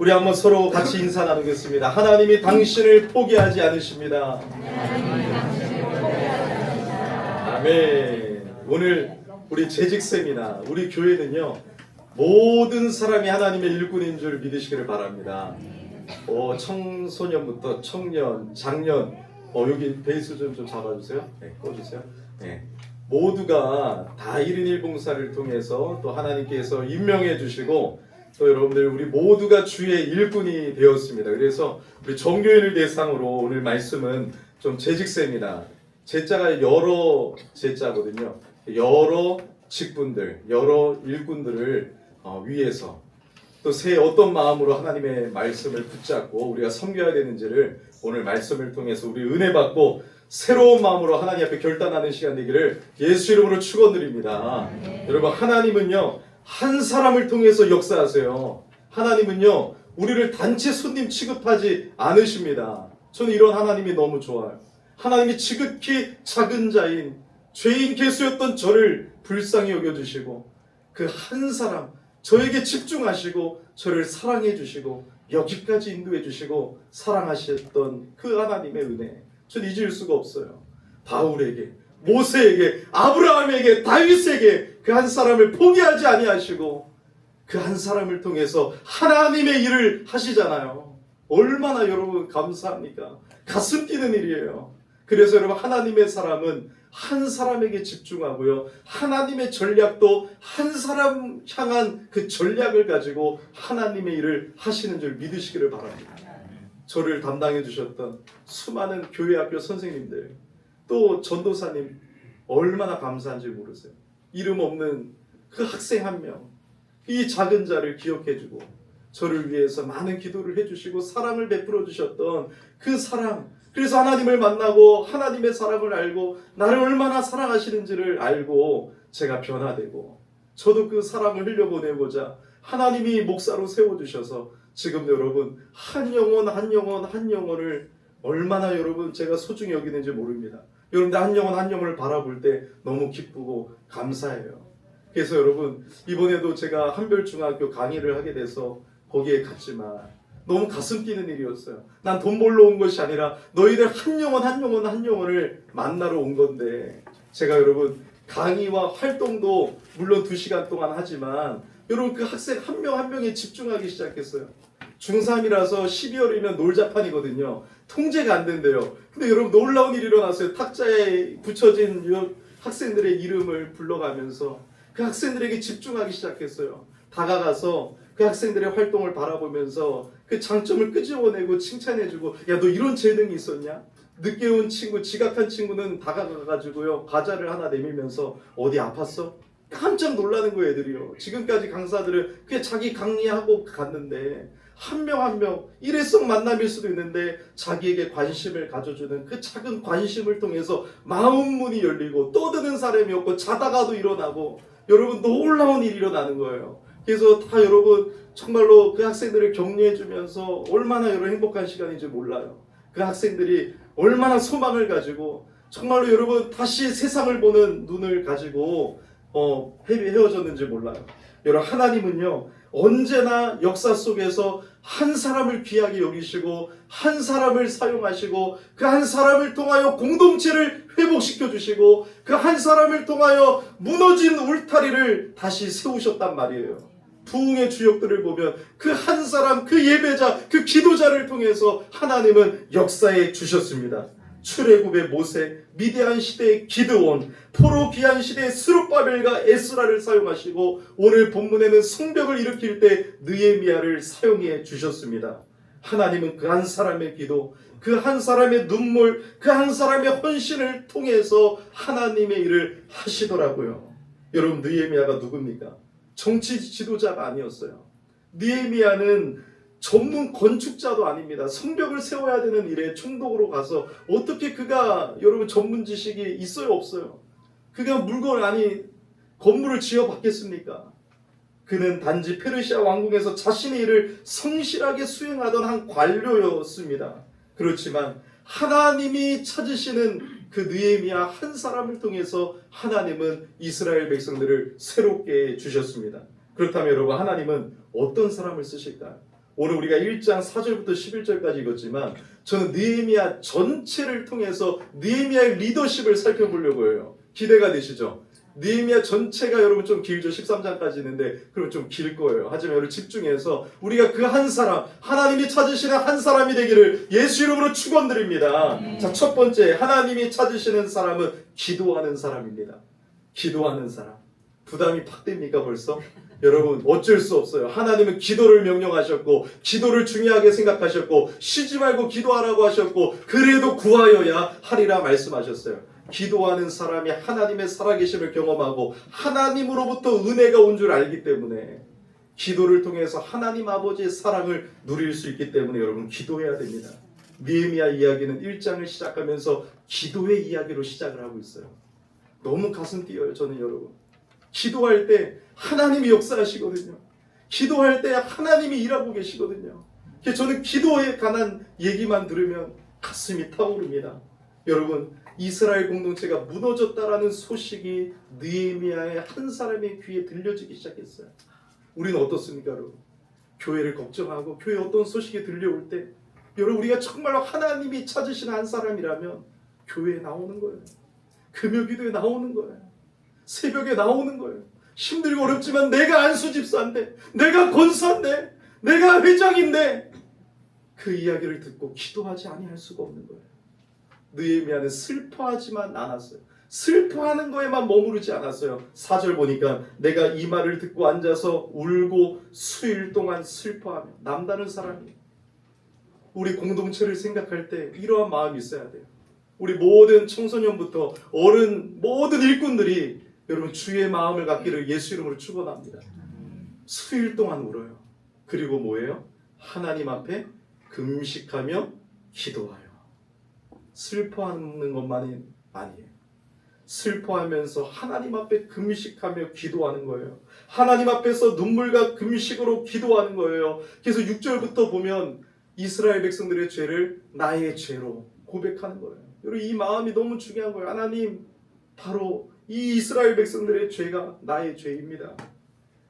우리 한번 서로 같이 인사 나누겠습니다. 하나님이 당신을 포기하지 않으십니다. 아멘. 오늘 우리 재직 세미나, 우리 교회는요, 모든 사람이 하나님의 일꾼인 줄 믿으시기를 바랍니다. 청소년부터 청년, 장년, 여기 베이스 좀 잡아주세요. 네, 꺼주세요. 네. 모두가 다 1인 1봉사를 통해서 또 하나님께서 임명해 주시고 또 여러분들 우리 모두가 주의 일꾼이 되었습니다. 그래서 우리 정교인을 대상으로 오늘 말씀은 좀 재직세입니다. 제자가 여러 제자거든요. 여러 직분들, 여러 일꾼들을 위해서 또 새 어떤 마음으로 하나님의 말씀을 붙잡고 우리가 섬겨야 되는지를 오늘 말씀을 통해서 우리 은혜 받고 새로운 마음으로 하나님 앞에 결단하는 시간 되기를 예수 이름으로 축원드립니다. 여러분, 하나님은요 한 사람을 통해서 역사하세요. 하나님은요 우리를 단체 손님 취급하지 않으십니다. 저는 이런 하나님이 너무 좋아요. 하나님이 지극히 작은 자인 죄인 개수였던 저를 불쌍히 여겨주시고 그 한 사람 저에게 집중하시고 저를 사랑해 주시고 여기까지 인도해 주시고 사랑하셨던 그 하나님의 은혜, 전 잊을 수가 없어요. 바울에게, 모세에게, 아브라함에게, 다윗에게 그 한 사람을 포기하지 아니하시고 그 한 사람을 통해서 하나님의 일을 하시잖아요. 얼마나 여러분 감사합니까? 가슴 뛰는 일이에요. 그래서 여러분, 하나님의 사람은 한 사람에게 집중하고요, 하나님의 전략도 한 사람 향한 그 전략을 가지고 하나님의 일을 하시는 줄 믿으시기를 바랍니다. 저를 담당해 주셨던 수많은 교회 학교 선생님들, 또 전도사님, 얼마나 감사한지 모르세요. 이름 없는 그 학생 한 명, 이 작은 자를 기억해 주고 저를 위해서 많은 기도를 해주시고 사랑을 베풀어 주셨던 그 사랑, 그래서 하나님을 만나고 하나님의 사랑을 알고 나를 얼마나 사랑하시는지를 알고 제가 변화되고, 저도 그 사랑을 흘려보내고자 하나님이 목사로 세워주셔서 지금 여러분 한 영혼 한 영혼 한 영혼을 얼마나 여러분 제가 소중히 여기는지 모릅니다. 여러분들 한 영혼 한 영혼을 바라볼 때 너무 기쁘고 감사해요. 그래서 여러분, 이번에도 제가 한별중학교 강의를 하게 돼서 거기에 갔지만 너무 가슴 뛰는 일이었어요. 난 돈 벌러 온 것이 아니라 너희들 한 영혼 한 영혼 한 영혼을 만나러 온 건데, 제가 여러분 강의와 활동도 물론 2시간 동안 하지만 여러분 그 학생 한 명 한 명에 집중하기 시작했어요. 중3이라서 12월이면 놀자판이거든요. 통제가 안 된대요. 근데 여러분 놀라운 일이 일어났어요. 탁자에 붙여진 학생들의 이름을 불러가면서 그 학생들에게 집중하기 시작했어요. 다가가서 그 학생들의 활동을 바라보면서 그 장점을 끄집어내고 칭찬해주고, 야, 너 이런 재능이 있었냐? 늦게 온 친구, 지각한 친구는 다가가가지고요, 과자를 하나 내밀면서 어디 아팠어? 깜짝 놀라는 거예요, 애들이요. 지금까지 강사들은 그냥 자기 강의하고 갔는데 한 명 한 명 일회성 만남일 수도 있는데 자기에게 관심을 가져주는 그 작은 관심을 통해서 마음 문이 열리고 떠드는 사람이 없고 자다가도 일어나고, 여러분 놀라운 일이 일어나는 거예요. 그래서 다 여러분 정말로 그 학생들을 격려해주면서 얼마나 여러분 행복한 시간인지 몰라요. 그 학생들이 얼마나 소망을 가지고 정말로 여러분 다시 세상을 보는 눈을 가지고 헤어졌는지 몰라요. 여러분, 하나님은요 언제나 역사 속에서 한 사람을 귀하게 여기시고 한 사람을 사용하시고 그 한 사람을 통하여 공동체를 회복시켜 주시고 그 한 사람을 통하여 무너진 울타리를 다시 세우셨단 말이에요. 부흥의 주역들을 보면 그 한 사람, 그 예배자, 그 기도자를 통해서 하나님은 역사해 주셨습니다. 출애굽의 모세, 미디안 시대의 기드온, 포로 귀한 시대의 스룹바벨과 에스라를 사용하시고 오늘 본문에는 성벽을 일으킬 때 느헤미야를 사용해 주셨습니다. 하나님은 그 한 사람의 기도, 그 한 사람의 눈물, 그 한 사람의 헌신을 통해서 하나님의 일을 하시더라고요. 여러분, 느헤미야가 누굽니까? 정치 지도자가 아니었어요. 느헤미야는 전문 건축자도 아닙니다. 성벽을 세워야 되는 일에 총독으로 가서 어떻게 그가 여러분 전문 지식이 있어요, 없어요? 그가 건물을 지어 받겠습니까? 그는 단지 페르시아 왕궁에서 자신의 일을 성실하게 수행하던 한 관료였습니다. 그렇지만 하나님이 찾으시는 그 느헤미야 한 사람을 통해서 하나님은 이스라엘 백성들을 새롭게 주셨습니다. 그렇다면 여러분, 하나님은 어떤 사람을 쓰실까요? 오늘 우리가 1장 4절부터 11절까지 읽었지만 저는 느헤미야 전체를 통해서 느헤미야의 리더십을 살펴보려고 해요. 기대가 되시죠? 느헤미야 전체가 여러분 좀 길죠. 13장까지 있는데 그러면 좀 길 거예요. 하지만 여러분 집중해서 우리가 그 한 사람, 하나님이 찾으시는 한 사람이 되기를 예수 이름으로 축원드립니다. 자, 첫 번째, 하나님이 찾으시는 사람은 기도하는 사람입니다. 기도하는 사람. 부담이 팍 됩니까 벌써? 여러분 어쩔 수 없어요. 하나님은 기도를 명령하셨고 기도를 중요하게 생각하셨고 쉬지 말고 기도하라고 하셨고 그래도 구하여야 하리라 말씀하셨어요. 기도하는 사람이 하나님의 살아계심을 경험하고 하나님으로부터 은혜가 온 줄 알기 때문에 기도를 통해서 하나님 아버지의 사랑을 누릴 수 있기 때문에 여러분 기도해야 됩니다. 느헤미야 이야기는 1장을 시작하면서 기도의 이야기로 시작을 하고 있어요. 너무 가슴 뛰어요. 저는 여러분 기도할 때 하나님이 역사하시거든요. 기도할 때 하나님이 일하고 계시거든요. 저는 기도에 관한 얘기만 들으면 가슴이 타오릅니다. 여러분 이스라엘 공동체가 무너졌다라는 소식이 느헤미야의 한 사람의 귀에 들려지기 시작했어요. 우리는 어떻습니까 여러분? 교회를 걱정하고 교회에 어떤 소식이 들려올 때 여러분 우리가 정말로 하나님이 찾으시는 한 사람이라면 교회에 나오는 거예요. 금요기도에 나오는 거예요. 새벽에 나오는 거예요. 힘들고 어렵지만 내가 안수집사인데 내가 권사인데 내가 회장인데 그 이야기를 듣고 기도하지 아니할 수가 없는 거예요. 느헤미야는 슬퍼하지만 않았어요. 슬퍼하는 거에만 머무르지 않았어요. 4절 보니까 내가 이 말을 듣고 앉아서 울고 수일 동안 슬퍼하며 남다른 사람이에요. 우리 공동체를 생각할 때 이러한 마음이 있어야 돼요. 우리 모든 청소년부터 어른 모든 일꾼들이 여러분 주의 마음을 갖기를 예수 이름으로 축원합니다. 수일 동안 울어요. 그리고 뭐예요? 하나님 앞에 금식하며 기도하여. 슬퍼하는 것만이 아니에요. 슬퍼하면서 하나님 앞에 금식하며 기도하는 거예요. 하나님 앞에서 눈물과 금식으로 기도하는 거예요. 그래서 6절부터 보면 이스라엘 백성들의 죄를 나의 죄로 고백하는 거예요. 여러분 이 마음이 너무 중요한 거예요. 하나님 바로 이 이스라엘 백성들의 죄가 나의 죄입니다.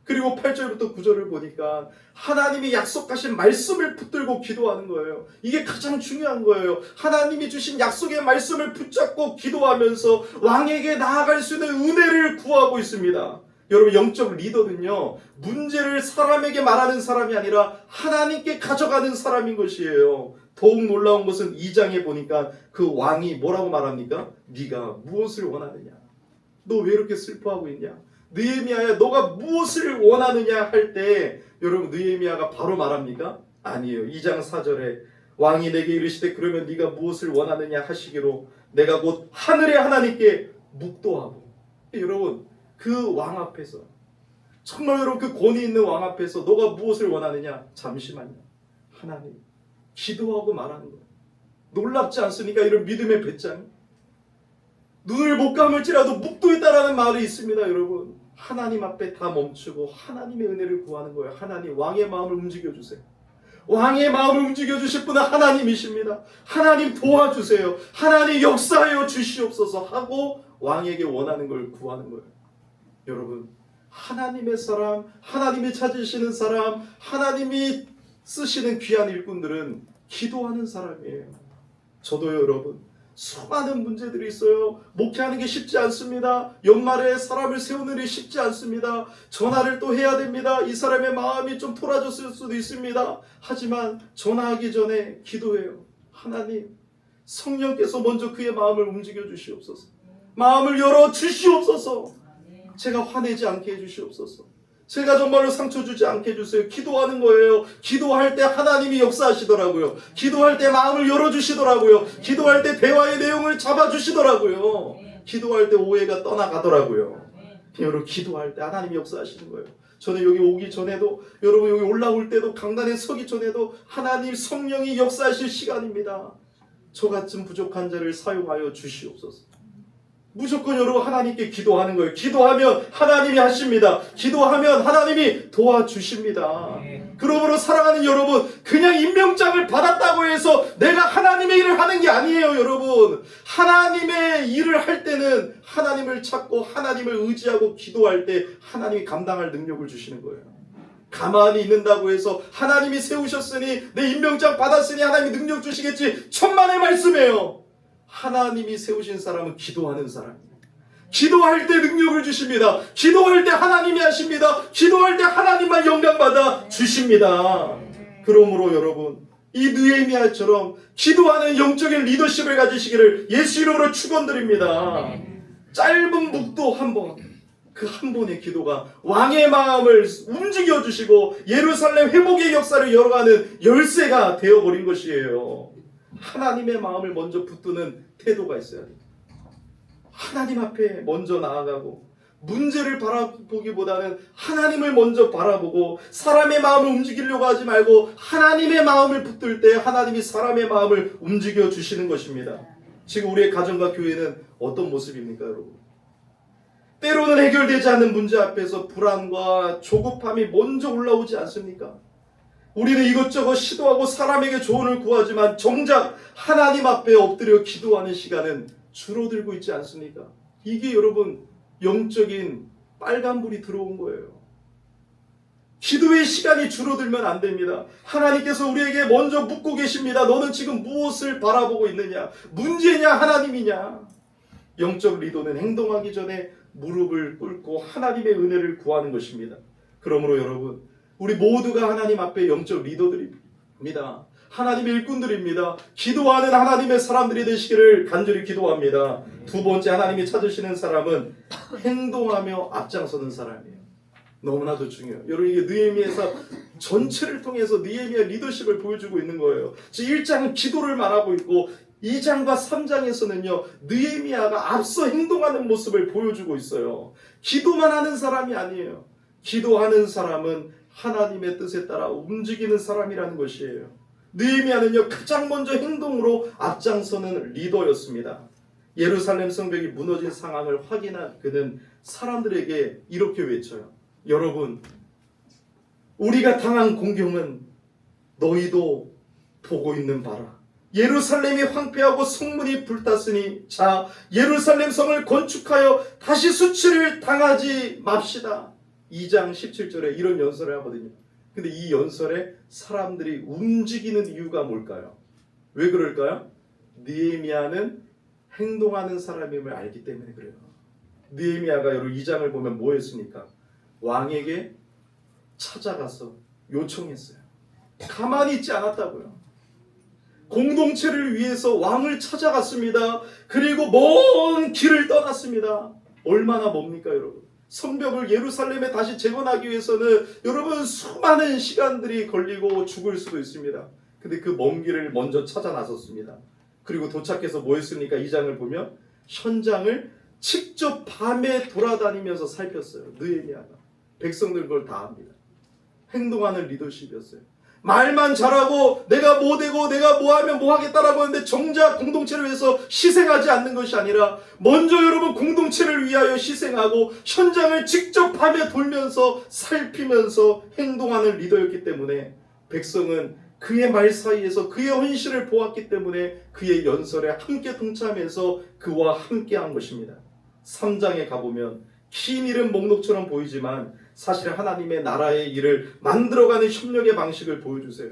그리고 8절부터 9절을 보니까 하나님이 약속하신 말씀을 붙들고 기도하는 거예요. 이게 가장 중요한 거예요. 하나님이 주신 약속의 말씀을 붙잡고 기도하면서 왕에게 나아갈 수 있는 은혜를 구하고 있습니다. 여러분 영적 리더는요 문제를 사람에게 말하는 사람이 아니라 하나님께 가져가는 사람인 것이에요. 더욱 놀라운 것은 2장에 보니까 그 왕이 뭐라고 말합니까? 네가 무엇을 원하느냐? 너 왜 이렇게 슬퍼하고 있냐? 느헤미야야 너가 무엇을 원하느냐 할 때 여러분 느헤미야가 바로 말합니까? 아니에요. 2장 4절에 왕이 내게 이르시되 그러면 네가 무엇을 원하느냐 하시기로 내가 곧 하늘의 하나님께 묵도하고. 여러분 그 왕 앞에서 정말 여러분 그 권위 있는 왕 앞에서 너가 무엇을 원하느냐? 잠시만요. 하나님 기도하고 말하는 거예요. 놀랍지 않습니까? 이런 믿음의 배짱. 눈을 못 감을지라도 묵도했다라는 말이 있습니다. 여러분 하나님 앞에 다 멈추고 하나님의 은혜를 구하는 거예요. 하나님 왕의 마음을 움직여주세요. 왕의 마음을 움직여주실 분은 하나님이십니다. 하나님 도와주세요. 하나님 역사하여 주시옵소서 하고 왕에게 원하는 걸 구하는 거예요. 여러분 하나님의 사람, 하나님이 찾으시는 사람, 하나님이 쓰시는 귀한 일꾼들은 기도하는 사람이에요. 저도요 여러분 수많은 문제들이 있어요. 목회하는 게 쉽지 않습니다. 연말에 사람을 세우는 일이 쉽지 않습니다. 전화를 또 해야 됩니다. 이 사람의 마음이 좀 토라졌을 수도 있습니다. 하지만 전화하기 전에 기도해요. 하나님 성령께서 먼저 그의 마음을 움직여 주시옵소서. 마음을 열어 주시옵소서. 제가 화내지 않게 해주시옵소서. 제가 정말로 상처 주지 않게 해주세요. 기도하는 거예요. 기도할 때 하나님이 역사하시더라고요. 기도할 때 마음을 열어주시더라고요. 기도할 때 대화의 내용을 잡아주시더라고요. 기도할 때 오해가 떠나가더라고요. 여러분 기도할 때 하나님이 역사하시는 거예요. 저는 여기 오기 전에도 여러분 여기 올라올 때도 강단에 서기 전에도 하나님 성령이 역사하실 시간입니다. 저같은 부족한 자를 사용하여 주시옵소서. 무조건 여러분 하나님께 기도하는 거예요. 기도하면 하나님이 하십니다. 기도하면 하나님이 도와주십니다. 그러므로 사랑하는 여러분 그냥 임명장을 받았다고 해서 내가 하나님의 일을 하는 게 아니에요. 여러분 하나님의 일을 할 때는 하나님을 찾고 하나님을 의지하고 기도할 때 하나님이 감당할 능력을 주시는 거예요. 가만히 있는다고 해서 하나님이 세우셨으니 내 임명장 받았으니 하나님이 능력 주시겠지, 천만의 말씀이에요. 하나님이 세우신 사람은 기도하는 사람이에요. 기도할 때 능력을 주십니다. 기도할 때 하나님이 하십니다. 기도할 때 하나님만 영광받아 주십니다. 그러므로 여러분, 이 느헤미야처럼 기도하는 영적인 리더십을 가지시기를 예수 이름으로 축원드립니다. 짧은 묵도 한 번, 그 한 번의 기도가 왕의 마음을 움직여 주시고 예루살렘 회복의 역사를 열어가는 열쇠가 되어버린 것이에요. 하나님의 마음을 먼저 붙드는 태도가 있어야 돼요. 하나님 앞에 먼저 나아가고 문제를 바라보기보다는 하나님을 먼저 바라보고 사람의 마음을 움직이려고 하지 말고 하나님의 마음을 붙들 때 하나님이 사람의 마음을 움직여 주시는 것입니다. 지금 우리의 가정과 교회는 어떤 모습입니까, 여러분? 때로는 해결되지 않는 문제 앞에서 불안과 조급함이 먼저 올라오지 않습니까? 우리는 이것저것 시도하고 사람에게 조언을 구하지만 정작 하나님 앞에 엎드려 기도하는 시간은 줄어들고 있지 않습니까? 이게 여러분 영적인 빨간불이 들어온 거예요. 기도의 시간이 줄어들면 안 됩니다. 하나님께서 우리에게 먼저 묻고 계십니다. 너는 지금 무엇을 바라보고 있느냐? 문제냐 하나님이냐? 영적 리더는 행동하기 전에 무릎을 꿇고 하나님의 은혜를 구하는 것입니다. 그러므로 여러분, 우리 모두가 하나님 앞에 영적 리더들입니다. 하나님의 일꾼들입니다. 기도하는 하나님의 사람들이 되시기를 간절히 기도합니다. 두 번째, 하나님이 찾으시는 사람은 행동하며 앞장서는 사람이에요. 너무나도 중요해요. 여러분, 이게 느헤미야서 전체를 통해서 느헤미야 리더십을 보여주고 있는 거예요. 1장은 기도를 말하고 있고 2장과 3장에서는요 느헤미야가 앞서 행동하는 모습을 보여주고 있어요. 기도만 하는 사람이 아니에요. 기도하는 사람은 하나님의 뜻에 따라 움직이는 사람이라는 것이에요. 느헤미야는요 가장 먼저 행동으로 앞장서는 리더였습니다. 예루살렘 성벽이 무너진 상황을 확인한 그는 사람들에게 이렇게 외쳐요. 여러분, 우리가 당한 공경은 너희도 보고 있는 바라. 예루살렘이 황폐하고 성문이 불탔으니 자 예루살렘 성을 건축하여 다시 수치를 당하지 맙시다. 2장 17절에 이런 연설을 하거든요. 근데 이 연설에 사람들이 움직이는 이유가 뭘까요? 왜 그럴까요? 느헤미야는 행동하는 사람임을 알기 때문에 그래요. 느헤미야가 여러분 2장을 보면 뭐 했습니까? 왕에게 찾아가서 요청했어요. 가만히 있지 않았다고요. 공동체를 위해서 왕을 찾아갔습니다. 그리고 먼 길을 떠났습니다. 얼마나 멉니까 여러분? 성벽을 예루살렘에 다시 재건하기 위해서는 여러분 수많은 시간들이 걸리고 죽을 수도 있습니다. 근데 그 먼 길을 먼저 찾아 나섰습니다. 그리고 도착해서 뭐 했습니까? 2장을 보면 현장을 직접 밤에 돌아다니면서 살폈어요. 느헤미야가. 백성들 그걸 다 합니다. 행동하는 리더십이었어요. 말만 잘하고 내가 뭐 되고 내가 뭐 하면 뭐 하겠다라고 하는데 정작 공동체를 위해서 희생하지 않는 것이 아니라 먼저 여러분 공동체를 위하여 희생하고 현장을 직접 밤에 돌면서 살피면서 행동하는 리더였기 때문에 백성은 그의 말 사이에서 그의 헌신을 보았기 때문에 그의 연설에 함께 동참해서 그와 함께한 것입니다. 3장에 가보면 긴 이름 목록처럼 보이지만 사실 하나님의 나라의 일을 만들어가는 협력의 방식을 보여주세요.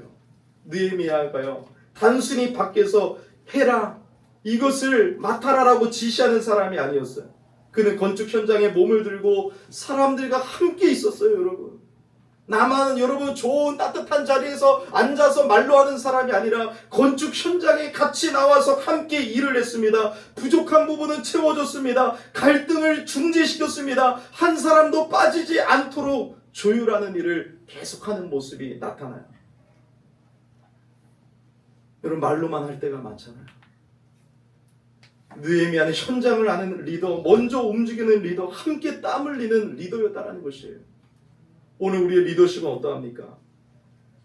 느헤미야가요 단순히 밖에서 해라 이것을 맡아라라고 지시하는 사람이 아니었어요. 그는 건축 현장에 몸을 들고 사람들과 함께 있었어요. 여러분, 나만 여러분 좋은 따뜻한 자리에서 앉아서 말로 하는 사람이 아니라 건축 현장에 같이 나와서 함께 일을 했습니다. 부족한 부분은 채워줬습니다. 갈등을 중재시켰습니다. 한 사람도 빠지지 않도록 조율하는 일을 계속하는 모습이 나타나요. 여러분, 말로만 할 때가 많잖아요. 느헤미야는 현장을 아는 리더, 먼저 움직이는 리더, 함께 땀 흘리는 리더였다는 것이에요. 오늘 우리의 리더십은 어떠합니까?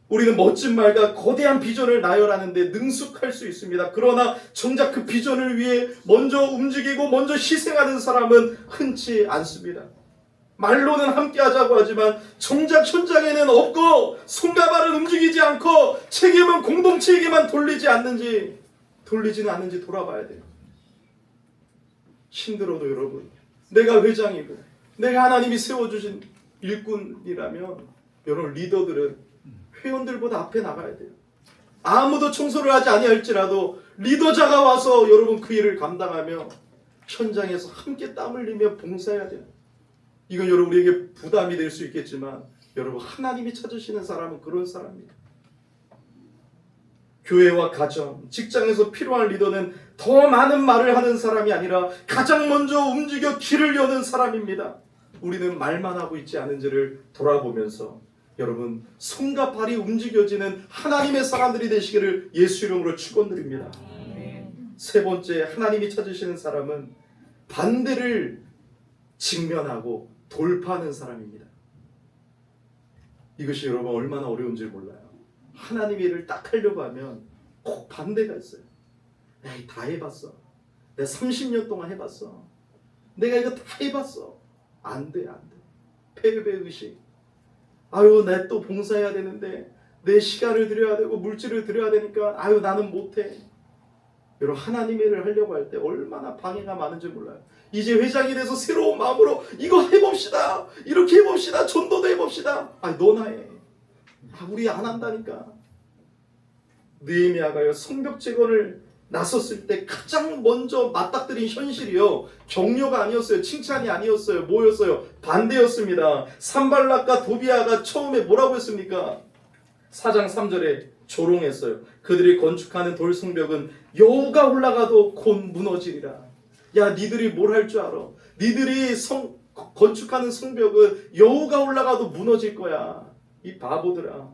우리는 멋진 말과 거대한 비전을 나열하는데 능숙할 수 있습니다. 그러나 정작 그 비전을 위해 먼저 움직이고 먼저 희생하는 사람은 흔치 않습니다. 말로는 함께 하자고 하지만 정작 현장에는 없고 손과 발은 움직이지 않고 책임은 공동체에게만 돌리지는 않는지 돌아봐야 돼요. 힘들어도 여러분, 내가 회장이고 내가 하나님이 세워주신 일꾼이라면 여러분 리더들은 회원들보다 앞에 나가야 돼요. 아무도 청소를 하지 아니할지라도 리더자가 와서 여러분 그 일을 감당하며 현장에서 함께 땀 흘리며 봉사해야 돼요. 이건 여러분 우리에게 부담이 될 수 있겠지만 여러분 하나님이 찾으시는 사람은 그런 사람입니다. 교회와 가정, 직장에서 필요한 리더는 더 많은 말을 하는 사람이 아니라 가장 먼저 움직여 길을 여는 사람입니다. 우리는 말만 하고 있지 않은지를 돌아보면서 여러분 손과 발이 움직여지는 하나님의 사람들이 되시기를 예수 이름으로 축원드립니다. 세 번째, 하나님이 찾으시는 사람은 반대를 직면하고 돌파하는 사람입니다. 이것이 여러분 얼마나 어려운지 몰라요. 하나님의 일을 딱 하려고 하면 꼭 반대가 있어요. 에이, 다 해봤어. 내가 30년 동안 해봤어. 내가 이거 다 해봤어. 안 돼, 안 돼. 패배의식. 아유, 내 또 봉사해야 되는데 내 시간을 들여야 되고 물질을 들여야 되니까 아유, 나는 못해. 여러분 하나님의 일을 하려고 할 때 얼마나 방해가 많은지 몰라요. 이제 회장이 돼서 새로운 마음으로 이거 해봅시다. 이렇게 해봅시다. 전도도 해봅시다. 아니, 너나 해. 우리 안 한다니까. 느헤미야가요 성벽 재건을 나섰을 때 가장 먼저 맞닥뜨린 현실이요 격려가 아니었어요. 칭찬이 아니었어요. 뭐였어요? 반대였습니다. 산발락과 도비아가 처음에 뭐라고 했습니까? 4장 3절에 조롱했어요. 그들이 건축하는 돌 성벽은 여호가 올라가도 곧 무너지리라. 야, 니들이 뭘 할 줄 알아? 니들이 건축하는 성벽은 여호가 올라가도 무너질 거야. 이 바보들아.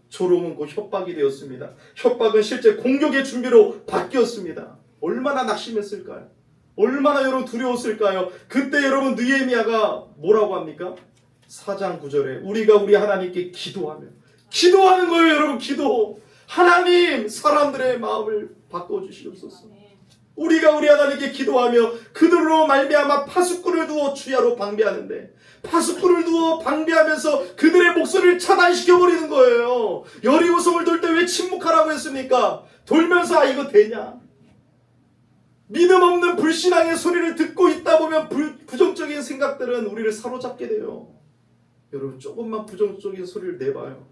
조롱은 곧 협박이 되었습니다. 협박은 실제 공격의 준비로 바뀌었습니다. 얼마나 낙심했을까요? 얼마나 여러분 두려웠을까요? 그때 여러분 느헤미야가 뭐라고 합니까? 4장 9절에 우리가 우리 하나님께 기도하는 거예요. 여러분 기도. 하나님 사람들의 마음을 바꿔주시옵소서. 우리가 우리 하나님께 기도하며 그들로 말미암아 파수꾼을 두어 주야로 방비하는데 파수꾼을 두어 방비하면서 그들의 목소리를 차단시켜버리는 거예요. 여리고성을 돌 때 왜 침묵하라고 했습니까? 돌면서 아 이거 되냐? 믿음 없는 불신앙의 소리를 듣고 있다 보면 부정적인 생각들은 우리를 사로잡게 돼요. 여러분 조금만 부정적인 소리를 내봐요.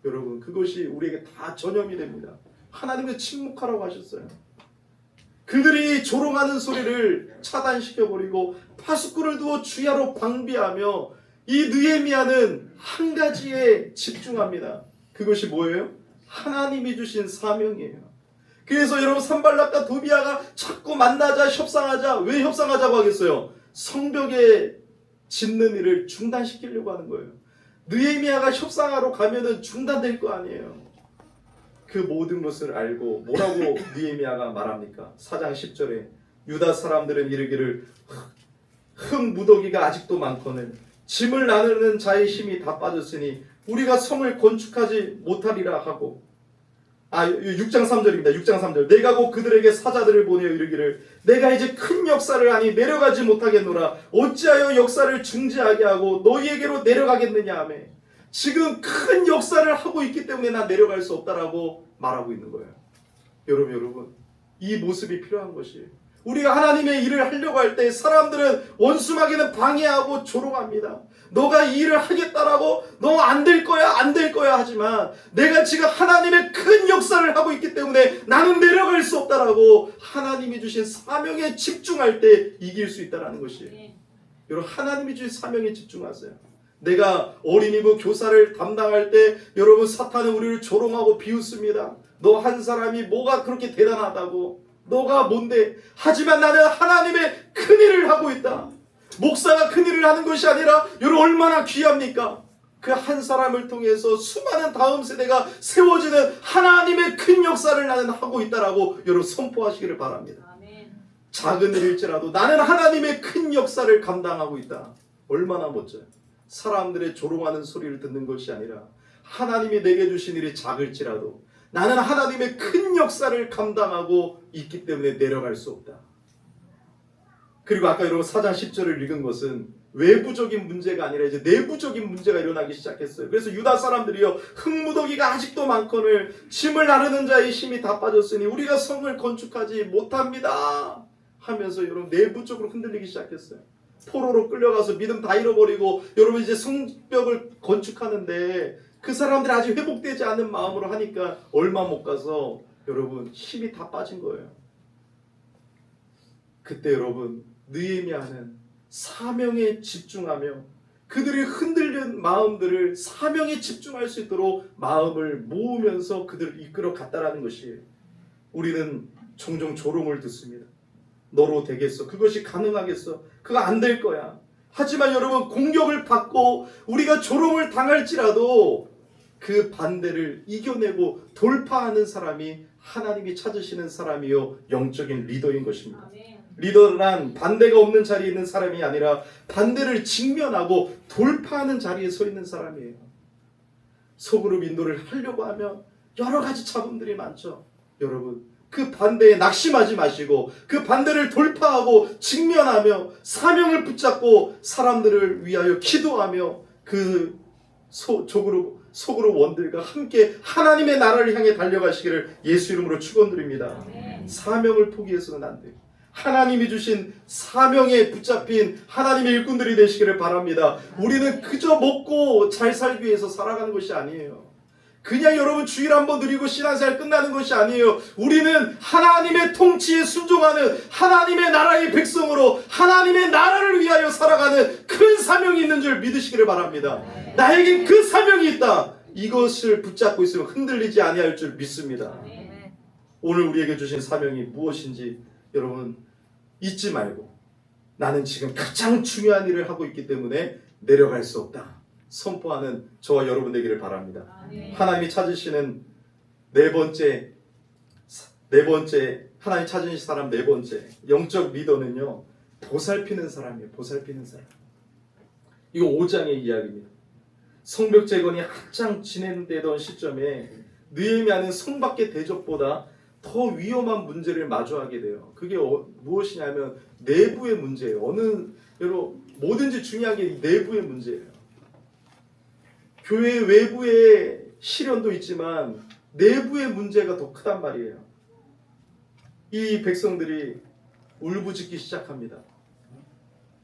여러분 그것이 우리에게 다 전염이 됩니다. 하나님은 침묵하라고 하셨어요. 그들이 조롱하는 소리를 차단시켜버리고 파수꾼을 두어 주야로 방비하며 이 느헤미야는 한 가지에 집중합니다. 그것이 뭐예요? 하나님이 주신 사명이에요. 그래서 여러분 산발락과 도비아가 자꾸 만나자 협상하자. 왜 협상하자고 하겠어요? 성벽에 짓는 일을 중단시키려고 하는 거예요. 느헤미야가 협상하러 가면은 중단될 거 아니에요. 그 모든 것을 알고 뭐라고 느헤미야가 말합니까? 4장 10절에 유다 사람들은 이르기를 흙 무더기가 아직도 많거늘 짐을 나누는 자의 힘이 다 빠졌으니 우리가 성을 건축하지 못하리라 하고 6장 3절입니다. 6장 3절 내가 곧 그들에게 사자들을 보내어 이르기를 내가 이제 큰 역사를 하니 내려가지 못하겠노라 어찌하여 역사를 중지하게 하고 너희에게로 내려가겠느냐 하며 지금 큰 역사를 하고 있기 때문에 난 내려갈 수 없다라고 말하고 있는 거예요. 여러분 이 모습이 필요한 것이에요. 우리가 하나님의 일을 하려고 할 때 사람들은 원수마귀는 방해하고 조롱합니다. 너가 이 일을 하겠다라고 너 안 될 거야 하지만 내가 지금 하나님의 큰 역사를 하고 있기 때문에 나는 내려갈 수 없다라고 하나님이 주신 사명에 집중할 때 이길 수 있다는 것이에요. 여러분 하나님이 주신 사명에 집중하세요. 내가 어린이부 교사를 담당할 때 여러분 사탄은 우리를 조롱하고 비웃습니다. 너 한 사람이 뭐가 그렇게 대단하다고 너가 뭔데? 하지만 나는 하나님의 큰 일을 하고 있다. 목사가 큰 일을 하는 것이 아니라 여러분 얼마나 귀합니까? 그 한 사람을 통해서 수많은 다음 세대가 세워지는 하나님의 큰 역사를 나는 하고 있다라고 여러분 선포하시기를 바랍니다. 아멘. 작은 일일지라도 나는 하나님의 큰 역사를 감당하고 있다. 얼마나 멋져요. 사람들의 조롱하는 소리를 듣는 것이 아니라 하나님이 내게 주신 일이 작을지라도 나는 하나님의 큰 역사를 감당하고 있기 때문에 내려갈 수 없다. 그리고 아까 여러분 4장 10절을 읽은 것은 외부적인 문제가 아니라 이제 내부적인 문제가 일어나기 시작했어요. 그래서 유다 사람들이요 흙무더기가 아직도 많거늘 짐을 나르는 자의 힘이 다 빠졌으니 우리가 성을 건축하지 못합니다 하면서 여러분 내부적으로 흔들리기 시작했어요. 포로로 끌려가서 믿음 다 잃어버리고 여러분 이제 성벽을 건축하는데 그 사람들이 아직 회복되지 않은 마음으로 하니까 얼마 못 가서 여러분 힘이 다 빠진 거예요. 그때 여러분 느헤미야는 사명에 집중하며 그들이 흔들린 마음들을 사명에 집중할 수 있도록 마음을 모으면서 그들을 이끌어 갔다라는 것이에요. 우리는 종종 조롱을 듣습니다. 너로 되겠어? 그것이 가능하겠어? 그거 안 될 거야. 하지만 여러분 공격을 받고 우리가 조롱을 당할지라도 그 반대를 이겨내고 돌파하는 사람이 하나님이 찾으시는 사람이요 영적인 리더인 것입니다. 리더란 반대가 없는 자리에 있는 사람이 아니라 반대를 직면하고 돌파하는 자리에 서 있는 사람이에요. 소그룹 인도를 하려고 하면 여러 가지 잡음들이 많죠. 여러분 그 반대에 낙심하지 마시고 그 반대를 돌파하고 직면하며 사명을 붙잡고 사람들을 위하여 기도하며 그 소그룹 원들과 함께 하나님의 나라를 향해 달려가시기를 예수 이름으로 축원드립니다. 사명을 포기해서는 안 돼요. 하나님이 주신 사명에 붙잡힌 하나님의 일꾼들이 되시기를 바랍니다. 우리는 그저 먹고 잘 살기 위해서 살아가는 것이 아니에요. 그냥 여러분 주일 한번 드리고 신앙생활 끝나는 것이 아니에요. 우리는 하나님의 통치에 순종하는 하나님의 나라의 백성으로 하나님의 나라를 위하여 살아가는 큰 사명이 있는 줄 믿으시기를 바랍니다. 나에겐 그 사명이 있다. 이것을 붙잡고 있으면 흔들리지 아니할 줄 믿습니다. 오늘 우리에게 주신 사명이 무엇인지 여러분 잊지 말고 나는 지금 가장 중요한 일을 하고 있기 때문에 내려갈 수 없다 선포하는 저와 여러분 되기를 바랍니다. 하나님이 찾으시는 네 번째 하나님 찾으신 사람 네 번째 영적 리더는요 보살피는 사람이에요. 보살피는 사람. 이거 5장의 이야기입니다. 성벽 재건이 한창 진행되던 시점에 느헤미야는 성 밖의 대적보다 더 위험한 문제를 마주하게 돼요. 그게 무엇이냐면 내부의 문제예요. 여러분 뭐든지 중요한 게 내부의 문제예요. 교회 외부의 시련도 있지만 내부의 문제가 더 크단 말이에요. 이 백성들이 울부짖기 시작합니다.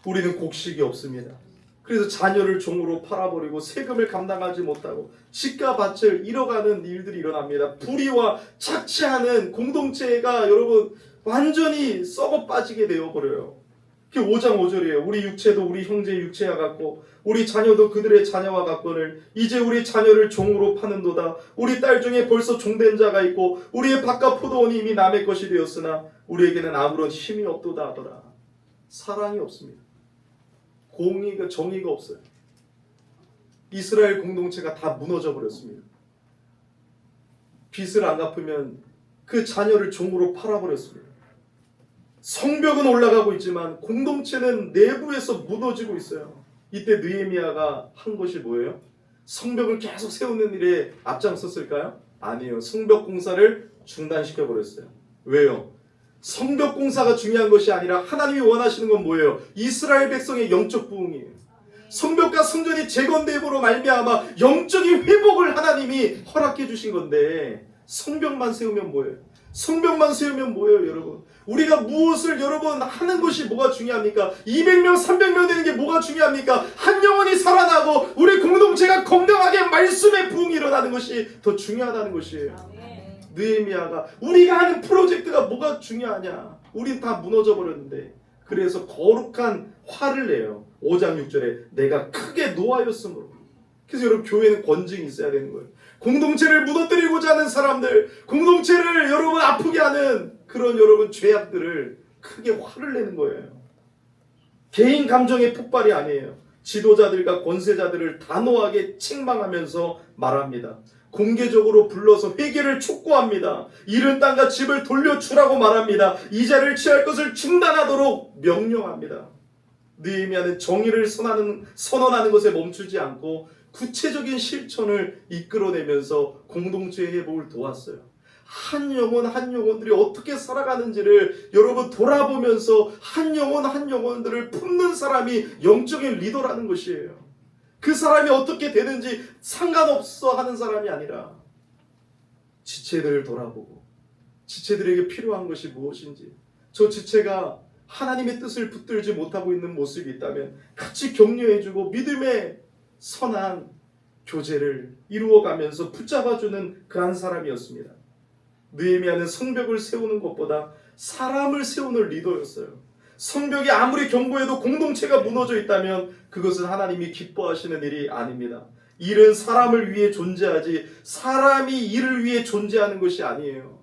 우리는 곡식이 없습니다. 그래서 자녀를 종으로 팔아버리고 세금을 감당하지 못하고 집과 밭을 잃어가는 일들이 일어납니다. 불의와 착취하는 공동체가 여러분 완전히 썩어 빠지게 되어버려요. 그게 5장 5절이에요. 우리 육체도 우리 형제의 육체와 같고 우리 자녀도 그들의 자녀와 같거늘 이제 우리 자녀를 종으로 파는도다. 우리 딸 중에 벌써 종된 자가 있고 우리의 밭과 포도원이 이미 남의 것이 되었으나 우리에게는 아무런 힘이 없도다 하더라. 사랑이 없습니다. 정의가 없어요. 이스라엘 공동체가 다 무너져 버렸습니다. 빚을 안 갚으면 그 자녀를 종으로 팔아버렸습니다. 성벽은 올라가고 있지만 공동체는 내부에서 무너지고 있어요. 이때 느헤미야가 한 것이 뭐예요? 성벽을 계속 세우는 일에 앞장섰을까요? 아니에요. 성벽 공사를 중단시켜 버렸어요. 왜요? 성벽 공사가 중요한 것이 아니라 하나님이 원하시는 건 뭐예요? 이스라엘 백성의 영적 부흥이에요. 성벽과 성전이 재건됨으로 말미암아 영적인 회복을 하나님이 허락해 주신 건데 성벽만 세우면 뭐예요? 성벽만 세우면 뭐예요, 여러분? 우리가 무엇을 여러분 하는 것이 뭐가 중요합니까? 200명, 300명 되는 게 뭐가 중요합니까? 한 영혼이 살아나고 우리 공동체가 건강하게 말씀의 부흥이 일어나는 것이 더 중요하다는 것이에요. 느헤미야가 우리가 하는 프로젝트가 뭐가 중요하냐? 우린 다 무너져 버렸는데 그래서 거룩한 화를 내요. 5장 6절에 내가 크게 노하였으므로. 그래서 여러분 교회는 권징이 있어야 되는 거예요. 공동체를 무너뜨리고자 하는 사람들, 공동체를 여러분 아프게 하는 그런 여러분 죄악들을 크게 화를 내는 거예요. 개인 감정의 폭발이 아니에요. 지도자들과 권세자들을 단호하게 책망하면서 말합니다. 공개적으로 불러서 회개를 촉구합니다. 잃은 땅과 집을 돌려주라고 말합니다. 이자를 취할 것을 중단하도록 명령합니다. 느헤미야는 정의를 선언하는 것에 멈추지 않고 구체적인 실천을 이끌어내면서 공동체의 회복을 도왔어요. 한 영혼들이 어떻게 살아가는지를 여러분 돌아보면서 한 영혼들을 품는 사람이 영적인 리더라는 것이에요. 그 사람이 어떻게 되는지 상관없어 하는 사람이 아니라 지체들을 돌아보고 지체들에게 필요한 것이 무엇인지 저 지체가 하나님의 뜻을 붙들지 못하고 있는 모습이 있다면 같이 격려해주고 믿음의 선한 교제를 이루어가면서 붙잡아주는 그한 사람이었습니다. 느헤미야는 성벽을 세우는 것보다 사람을 세우는 리더였어요. 성벽이 아무리 견고해도 공동체가 무너져 있다면 그것은 하나님이 기뻐하시는 일이 아닙니다. 일은 사람을 위해 존재하지 사람이 일을 위해 존재하는 것이 아니에요.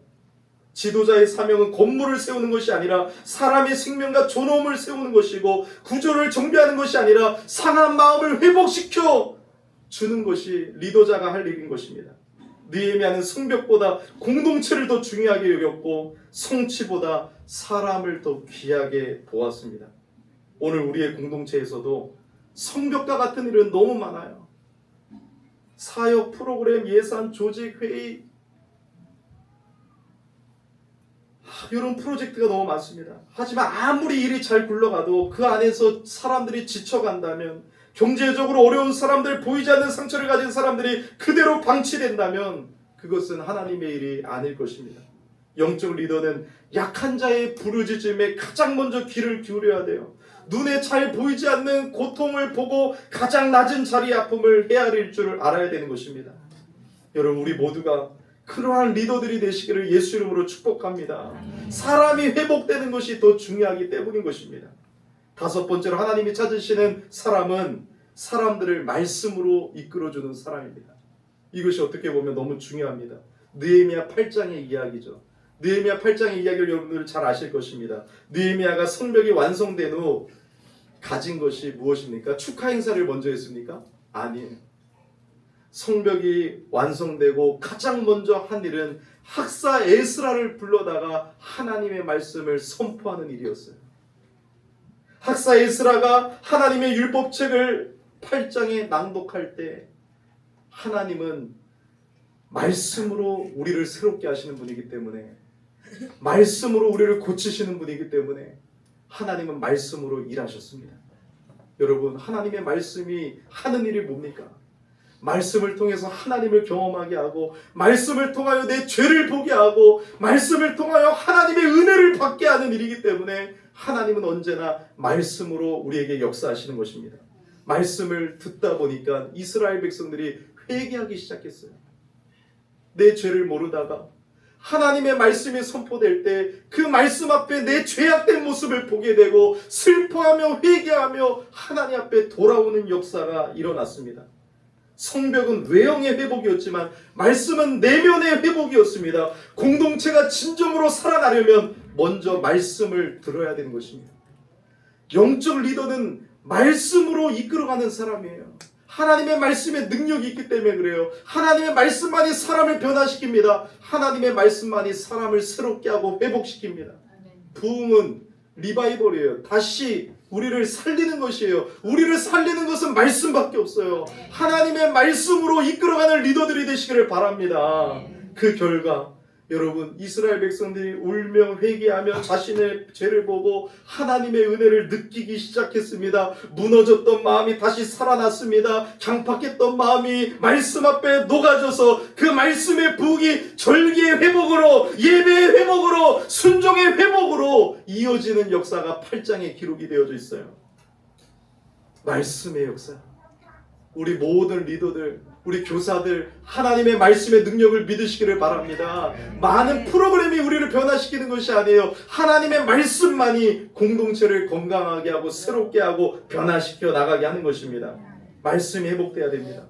지도자의 사명은 건물을 세우는 것이 아니라 사람의 생명과 존엄을 세우는 것이고, 구조를 정비하는 것이 아니라 상한 마음을 회복시켜 주는 것이 리더자가 할 일인 것입니다. 느헤미야는 성벽보다 공동체를 더 중요하게 여겼고 성취보다 사람을 더 귀하게 보았습니다. 오늘 우리의 공동체에서도 성벽과 같은 일은 너무 많아요. 사역, 프로그램, 예산, 조직, 회의, 이런 프로젝트가 너무 많습니다. 하지만 아무리 일이 잘 굴러가도 그 안에서 사람들이 지쳐간다면, 경제적으로 어려운 사람들, 보이지 않는 상처를 가진 사람들이 그대로 방치된다면 그것은 하나님의 일이 아닐 것입니다. 영적 리더는 약한 자의 부르짖음에 가장 먼저 귀를 기울여야 돼요. 눈에 잘 보이지 않는 고통을 보고 가장 낮은 자리의 아픔을 헤아릴 줄 알아야 되는 것입니다. 여러분, 우리 모두가 그러한 리더들이 되시기를 예수 이름으로 축복합니다. 사람이 회복되는 것이 더 중요하기 때문인 것입니다. 다섯 번째로 하나님이 찾으시는 사람은 사람들을 말씀으로 이끌어주는 사람입니다. 이것이 어떻게 보면 너무 중요합니다. 느헤미야 8장의 이야기죠. 느헤미야 8장의 이야기를 여러분들 잘 아실 것입니다. 느헤미야가 성벽이 완성된 후 가진 것이 무엇입니까? 축하 행사를 먼저 했습니까? 아니에요. 성벽이 완성되고 가장 먼저 한 일은 학사 에스라를 불러다가 하나님의 말씀을 선포하는 일이었어요. 학사 에스라가 하나님의 율법책을 8장에 낭독할 때 하나님은 말씀으로 우리를 새롭게 하시는 분이기 때문에, 말씀으로 우리를 고치시는 분이기 때문에 하나님은 말씀으로 일하셨습니다. 여러분, 하나님의 말씀이 하는 일이 뭡니까? 말씀을 통해서 하나님을 경험하게 하고, 말씀을 통하여 내 죄를 보게 하고, 말씀을 통하여 하나님의 은혜를 받게 하는 일이기 때문에 하나님은 언제나 말씀으로 우리에게 역사하시는 것입니다. 말씀을 듣다 보니까 이스라엘 백성들이 회개하기 시작했어요. 내 죄를 모르다가 하나님의 말씀이 선포될 때 그 말씀 앞에 내 죄악된 모습을 보게 되고 슬퍼하며 회개하며 하나님 앞에 돌아오는 역사가 일어났습니다. 성벽은 외형의 회복이었지만 말씀은 내면의 회복이었습니다. 공동체가 진정으로 살아나려면 먼저 말씀을 들어야 되는 것입니다. 영적 리더는 말씀으로 이끌어가는 사람이에요. 하나님의 말씀에 능력이 있기 때문에 그래요. 하나님의 말씀만이 사람을 변화시킵니다. 하나님의 말씀만이 사람을 새롭게 하고 회복시킵니다. 부흥은 리바이벌이에요. 다시 우리를 살리는 것이에요. 우리를 살리는 것은 말씀밖에 없어요. 하나님의 말씀으로 이끌어가는 리더들이 되시기를 바랍니다. 그 결과 여러분, 이스라엘 백성들이 울며 회개하며 자신의 죄를 보고 하나님의 은혜를 느끼기 시작했습니다. 무너졌던 마음이 다시 살아났습니다. 강팍했던 마음이 말씀 앞에 녹아져서 그 말씀의 부흥이 절기의 회복으로, 예배의 회복으로, 순종의 회복으로 이어지는 역사가 8장에 기록이 되어져 있어요. 말씀의 역사. 우리 모든 리더들, 우리 교사들 하나님의 말씀의 능력을 믿으시기를 바랍니다. 많은 프로그램이 우리를 변화시키는 것이 아니에요. 하나님의 말씀만이 공동체를 건강하게 하고 새롭게 하고 변화시켜 나가게 하는 것입니다. 말씀이 회복돼야 됩니다.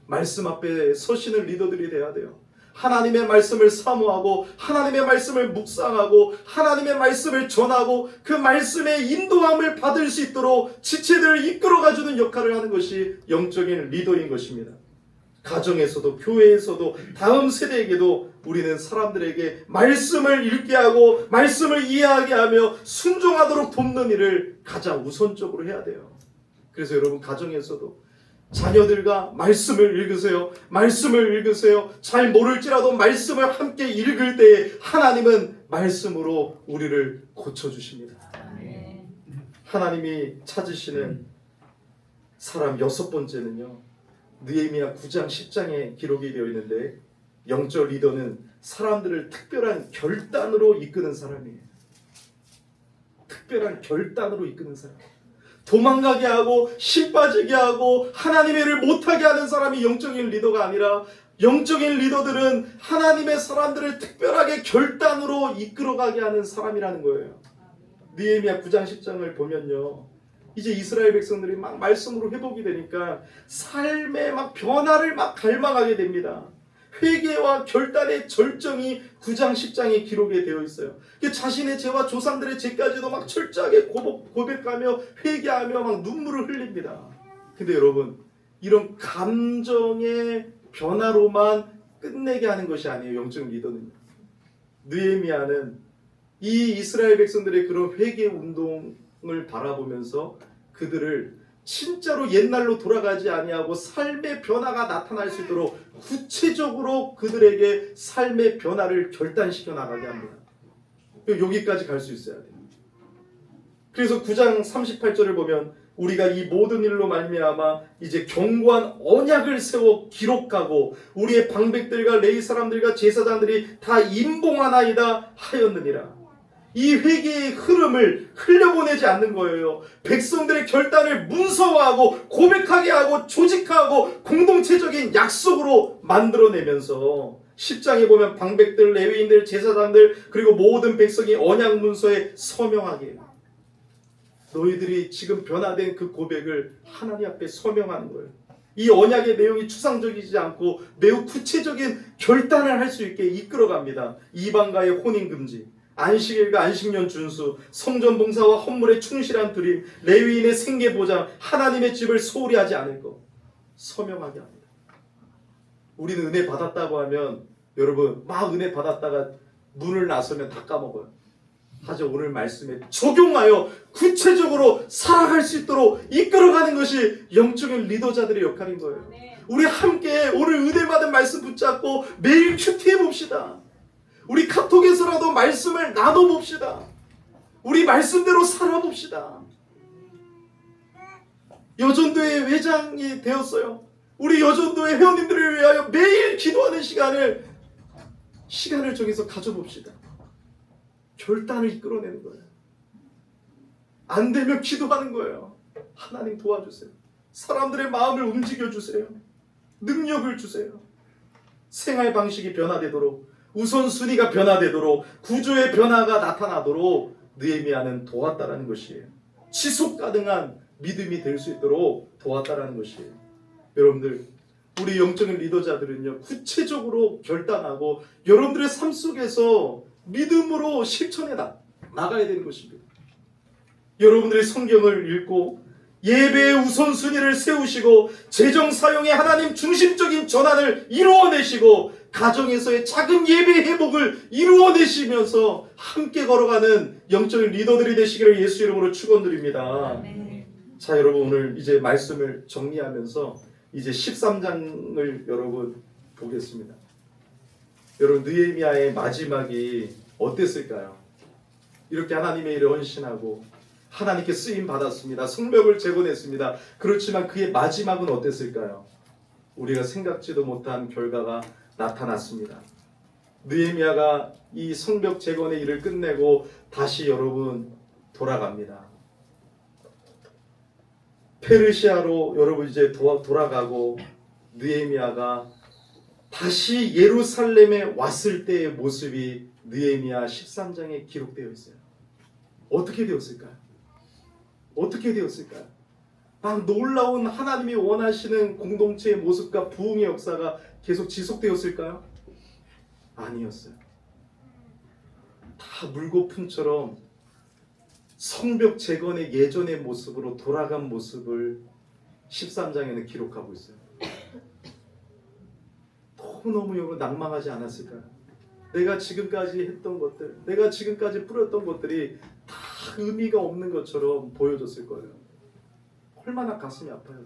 말씀 앞에 서시는 리더들이 돼야 돼요. 하나님의 말씀을 사모하고 하나님의 말씀을 묵상하고 하나님의 말씀을 전하고 그 말씀의 인도함을 받을 수 있도록 지체들을 이끌어가주는 역할을 하는 것이 영적인 리더인 것입니다. 가정에서도 교회에서도 다음 세대에게도 우리는 사람들에게 말씀을 읽게 하고 말씀을 이해하게 하며 순종하도록 돕는 일을 가장 우선적으로 해야 돼요. 그래서 여러분, 가정에서도 자녀들과 말씀을 읽으세요. 말씀을 읽으세요. 잘 모를지라도 말씀을 함께 읽을 때에 하나님은 말씀으로 우리를 고쳐주십니다. 하나님이 찾으시는 사람 여섯 번째는요, 느헤미야 9장 10장에 기록이 되어 있는데, 영적 리더는 사람들을 특별한 결단으로 이끄는 사람이에요. 특별한 결단으로 이끄는 사람, 도망가게 하고 힘 빠지게 하고 하나님의 일을 못하게 하는 사람이 영적인 리더가 아니라, 영적인 리더들은 하나님의 사람들을 특별하게 결단으로 이끌어가게 하는 사람이라는 거예요. 느헤미야 9장 10장을 보면요, 이제 이스라엘 백성들이 막 말씀으로 회복이 되니까 삶의 막 변화를 막 갈망하게 됩니다. 회개와 결단의 절정이 9장 10장에 기록이 되어 있어요. 자신의 죄와 조상들의 죄까지도 막 철저하게 고백하며 회개하며 막 눈물을 흘립니다. 근데 여러분, 이런 감정의 변화로만 끝내게 하는 것이 아니에요. 영적 리더는요. 느헤미야는 이 이스라엘 백성들의 그런 회개 운동을 바라보면서 그들을 진짜로 옛날로 돌아가지 아니하고 삶의 변화가 나타날 수 있도록 구체적으로 그들에게 삶의 변화를 결단시켜 나가게 합니다. 여기까지 갈 수 있어야 돼요. 그래서 9장 38절을 보면 우리가 이 모든 일로 말미암아 이제 견고한 언약을 세워 기록하고 우리의 방백들과 레위 사람들과 제사장들이 다 임봉하나이다 하였느니라. 이 회개의 흐름을 흘려보내지 않는 거예요. 백성들의 결단을 문서화하고 고백하게 하고 조직화하고 공동체적인 약속으로 만들어내면서 10장에 보면 방백들, 레위인들, 제사장들 그리고 모든 백성이 언약 문서에 서명하게 해요. 너희들이 지금 변화된 그 고백을 하나님 앞에 서명하는 거예요. 이 언약의 내용이 추상적이지 않고 매우 구체적인 결단을 할 수 있게 이끌어갑니다. 이방과의 혼인금지, 안식일과 안식년 준수, 성전 봉사와 헌물에 충실한 드림, 레위인의 생계보장, 하나님의 집을 소홀히 하지 않을 것, 서명하게 합니다. 우리는 은혜 받았다고 하면 여러분 막 은혜 받았다가 문을 나서면 다 까먹어요. 하지만 오늘 말씀에 적용하여 구체적으로 살아갈 수 있도록 이끌어가는 것이 영적인 리더자들의 역할인 거예요. 우리 함께 오늘 은혜 받은 말씀 붙잡고 매일 큐티해 봅시다. 우리 카톡에서라도 말씀을 나눠봅시다. 우리 말씀대로 살아봅시다. 여전도의 회장이 되었어요. 우리 여전도의 회원님들을 위하여 매일 기도하는 시간을 정해서 가져봅시다. 결단을 이끌어내는 거예요. 안 되면 기도하는 거예요. 하나님 도와주세요. 사람들의 마음을 움직여주세요. 능력을 주세요. 생활 방식이 변화되도록, 우선순위가 변화되도록, 구조의 변화가 나타나도록 느헤미야는 도왔다라는 것이에요. 지속 가능한 믿음이 될 수 있도록 도왔다라는 것이에요. 여러분들, 우리 영적인 리더자들은요, 구체적으로 결단하고 여러분들의 삶 속에서 믿음으로 실천해 나가야 되는 것입니다. 여러분들의 성경을 읽고 예배의 우선순위를 세우시고 재정 사용의 하나님 중심적인 전환을 이루어내시고 가정에서의 작은 예배 회복을 이루어내시면서 함께 걸어가는 영적인 리더들이 되시기를 예수 이름으로 축원드립니다. 자, 여러분, 오늘 이제 말씀을 정리하면서 이제 13장을 여러분 보겠습니다. 여러분, 느헤미야의 마지막이 어땠을까요? 이렇게 하나님의 일에 헌신하고 하나님께 쓰임 받았습니다. 성벽을 재건했습니다. 그렇지만 그의 마지막은 어땠을까요? 우리가 생각지도 못한 결과가 나타났습니다. 느헤미야가 이 성벽 재건의 일을 끝내고 다시 여러분 돌아갑니다. 페르시아로 여러분 이제 돌아가고 느헤미야가 다시 예루살렘에 왔을 때의 모습이 느헤미야 13장에 기록되어 있어요. 어떻게 되었을까요? 어떻게 되었을까요? 막 놀라운 하나님이 원하시는 공동체의 모습과 부흥의 역사가 계속 지속되었을까요? 아니었어요. 다 물거품처럼 성벽 재건의 예전의 모습으로 돌아간 모습을 13장에는 기록하고 있어요. 너무너무 여러분 낭망하지 않았을까요? 내가 지금까지 했던 것들, 내가 지금까지 뿌렸던 것들이 다 의미가 없는 것처럼 보여졌을 거예요. 얼마나 가슴이 아파요.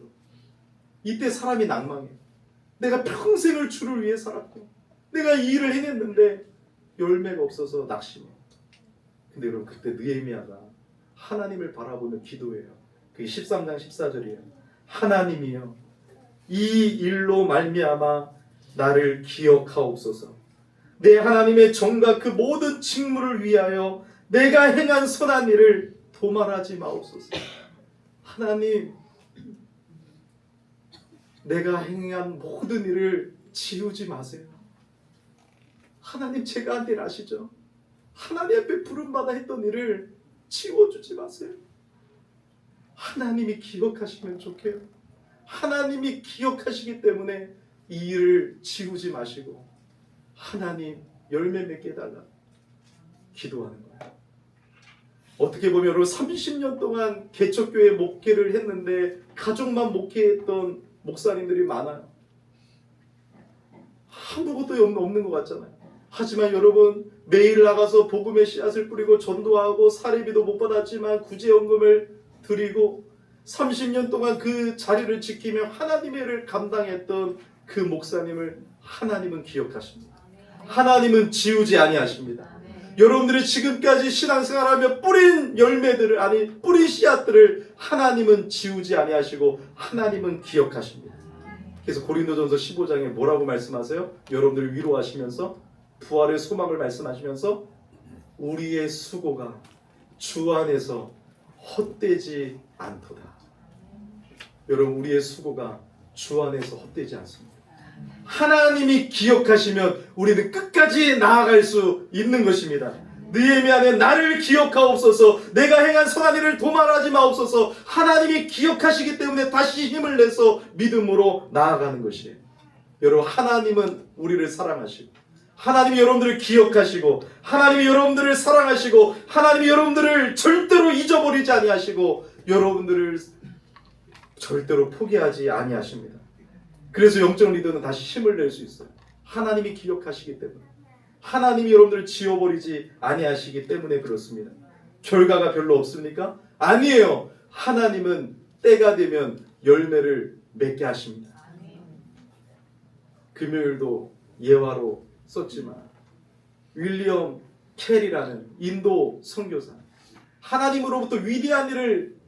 이때 사람이 낭망해. 내가 평생을 주를 위해 살았고 내가 이 일을 해냈는데 열매가 없어서 낙심해. 근데 여러분, 그때 느헤미야가 하나님을 바라보며 기도해요. 그게 13장 14절이에요. 하나님이여, 이 일로 말미암아 나를 기억하옵소서. 내 하나님의 정과 그 모든 직무를 위하여 내가 행한 선한 일을 도말하지 마옵소서. 하나님, 내가 행한 모든 일을 지우지 마세요. 하나님, 제가 한 일 아시죠? 하나님 앞에 부름받아 했던 일을 지워주지 마세요. 하나님이 기억하시면 좋게요. 하나님이 기억하시기 때문에 이 일을 지우지 마시고 하나님 열매 맺게 해달라 기도하는 거예요. 어떻게 보면 여러분 30년 동안 개척교회 목회를 했는데 가족만 목회했던 목사님들이 많아요. 아무것도 없는 것 같잖아요. 하지만 여러분 매일 나가서 복음의 씨앗을 뿌리고 전도하고 사례비도 못 받았지만 구제연금을 드리고 30년 동안 그 자리를 지키며 하나님의 일을 감당했던 그 목사님을 하나님은 기억하십니다. 하나님은 지우지 아니하십니다. 여러분들이 지금까지 신앙생활하며 뿌린 열매들을 뿌린 씨앗들을 하나님은 지우지 아니하시고 하나님은 기억하십니다. 그래서 고린도전서 15장에 뭐라고 말씀하세요? 여러분들을 위로하시면서 부활의 소망을 말씀하시면서 우리의 수고가 주 안에서 헛되지 않도다. 여러분, 우리의 수고가 주 안에서 헛되지 않습니다. 하나님이 기억하시면 우리는 끝까지 나아갈 수 있는 것입니다. 느헤미야는 나를 기억하옵소서, 내가 행한 선한 일을 도말하지 마옵소서. 하나님이 기억하시기 때문에 다시 힘을 내서 믿음으로 나아가는 것이에요. 여러분, 하나님은 우리를 사랑하시고 하나님이 여러분들을 기억하시고 하나님이 여러분들을 사랑하시고 하나님이 여러분들을 절대로 잊어버리지 아니하시고 여러분들을 절대로 포기하지 아니하십니다. 그래서 영적 리더는 다시 힘을 낼 수 있어요. 하나님이 기억하시기 때문에, 하나님이 여러분들을 지워버리지 아니하시기 때문에 그렇습니다. 결과가 별로 없습니까? 아니에요. 하나님은 때가 되면 열매를 맺게 하십니다. 금요일도 예화로 썼지만 윌리엄 캐리라는 인도 선교사, 하나님으로부터 위대한 일을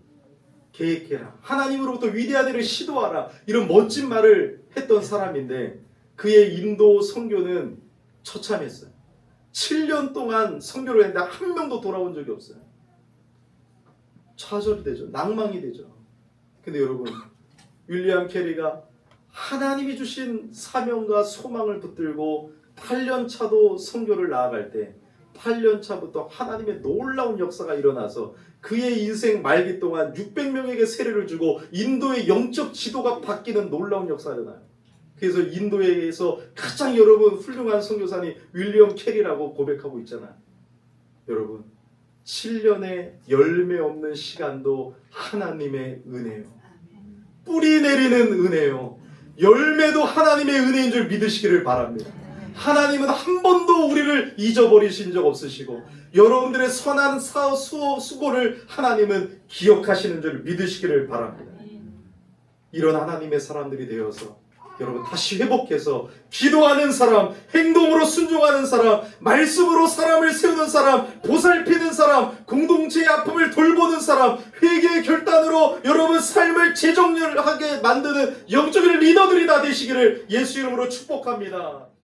계획해라, 하나님으로부터 위대한 일을 시도하라, 이런 멋진 말을 했던 사람인데 그의 인도 선교는 처참했어요. 7년 동안 선교를 했는데 한 명도 돌아온 적이 없어요. 좌절이 되죠. 낭망이 되죠. 근데 여러분, 윌리엄 캐리가 하나님이 주신 사명과 소망을 붙들고 8년 차도 선교를 나아갈 때 8년 차부터 하나님의 놀라운 역사가 일어나서 그의 인생 말기 동안 600명에게 세례를 주고 인도의 영적 지도가 바뀌는 놀라운 역사가 일어나요. 그래서 인도에서 가장 여러분 훌륭한 선교사님 윌리엄 캐리라고 고백하고 있잖아요. 여러분, 7년의 열매 없는 시간도 하나님의 은혜예요. 뿌리 내리는 은혜예요. 열매도 하나님의 은혜인 줄 믿으시기를 바랍니다. 하나님은 한 번도 우리를 잊어버리신 적 없으시고 여러분들의 선한 수고를 하나님은 기억하시는 줄 믿으시기를 바랍니다. 이런 하나님의 사람들이 되어서 여러분 다시 회복해서 기도하는 사람, 행동으로 순종하는 사람, 말씀으로 사람을 세우는 사람, 보살피는 사람, 공동체의 아픔을 돌보는 사람, 회개의 결단으로 여러분 삶을 재정렬하게 만드는 영적인 리더들이 다 되시기를 예수 이름으로 축복합니다.